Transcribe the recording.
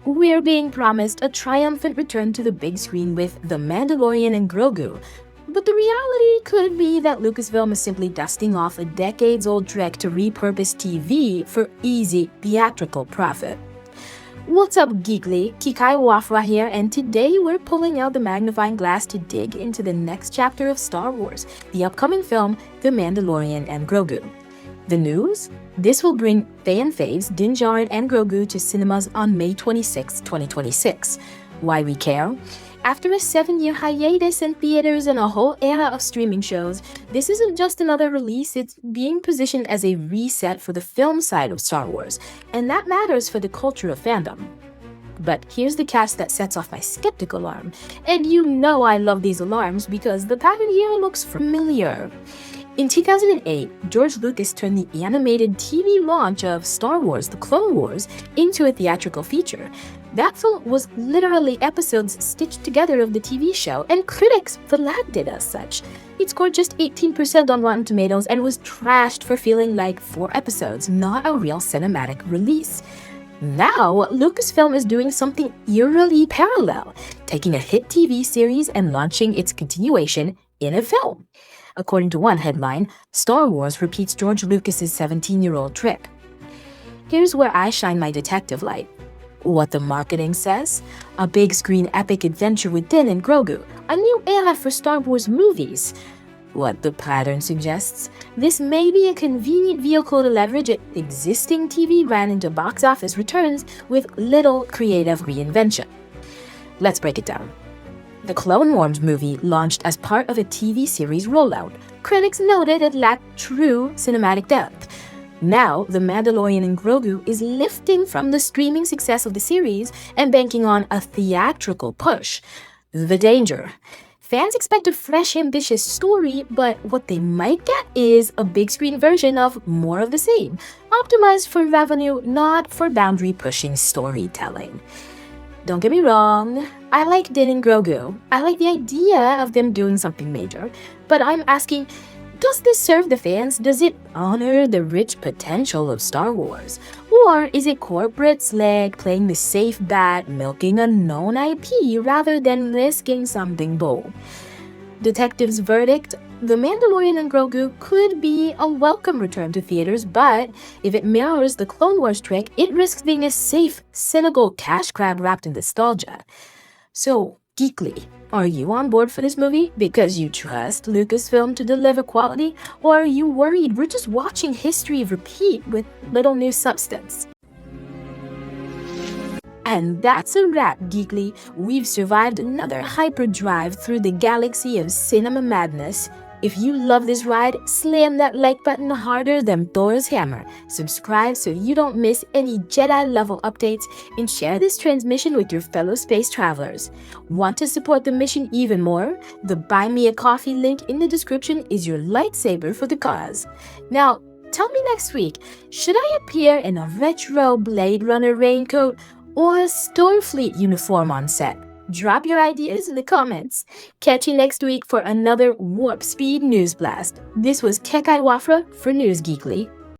we're being promised a triumphant return to the big screen with The Mandalorian and Grogu. But the reality could be that Lucasfilm is simply dusting off a decades-old trick to repurpose TV for easy theatrical profit. What's up, Geekly? Kikai Wafra here, and today we're pulling out the magnifying glass to dig into the next chapter of Star Wars, the upcoming film, The Mandalorian and Grogu. The news? This will bring fan faves Din Djarin and Grogu to cinemas on May 26, 2026. Why we care? After a 7-year hiatus in theaters and a whole era of streaming shows, this isn't just another release, it's being positioned as a reset for the film side of Star Wars, and that matters for the culture of fandom. But here's the catch that sets off my skeptic alarm, and you know I love these alarms because the pattern here looks familiar. In 2008, George Lucas turned the animated TV launch of Star Wars: The Clone Wars into a theatrical feature. That film was literally episodes stitched together of the TV show, and critics flagged it as such. It scored just 18% on Rotten Tomatoes and was trashed for feeling like 4 episodes, not a real cinematic release. Now, Lucasfilm is doing something eerily parallel, taking a hit TV series and launching its continuation in a film. According to one headline, Star Wars repeats George Lucas's 17-year-old trick. Here's where I shine my detective light. What the marketing says? A big screen epic adventure with Din and Grogu, a new era for Star Wars movies. What the pattern suggests? This may be a convenient vehicle to leverage an existing TV brand into box office returns with little creative reinvention. Let's break it down. The Clone Wars movie launched as part of a TV series rollout. Critics noted it lacked true cinematic depth. Now, The Mandalorian and Grogu is lifting from the streaming success of the series and banking on a theatrical push. The danger. Fans expect a fresh, ambitious story, but what they might get is a big screen version of more of the same, optimized for revenue, not for boundary-pushing storytelling. Don't get me wrong, I like Din and Grogu. I like the idea of them doing something major, but I'm asking, does this serve the fans? Does it honor the rich potential of Star Wars? Or is it corporate slag playing the safe bet, milking a known IP rather than risking something bold? Detective's verdict? The Mandalorian and Grogu could be a welcome return to theaters, but if it mirrors the Clone Wars trick, it risks being a safe, cynical cash grab wrapped in nostalgia. So, Geekly, are you on board for this movie because you trust Lucasfilm to deliver quality, or are you worried we're just watching history repeat with little new substance? And that's a wrap, Geekly. We've survived another hyperdrive through the galaxy of cinema madness. If you love this ride, slam that like button harder than Thor's hammer. Subscribe so you don't miss any Jedi-level updates, and share this transmission with your fellow space travelers. Want to support the mission even more? The Buy Me a Coffee link in the description is your lightsaber for the cause. Now, tell me next week, should I appear in a retro Blade Runner raincoat or a Starfleet uniform on set? Drop your ideas in the comments. Catch you next week for another Warp Speed News Blast. This was Kikai Wafra for NewsGeekly.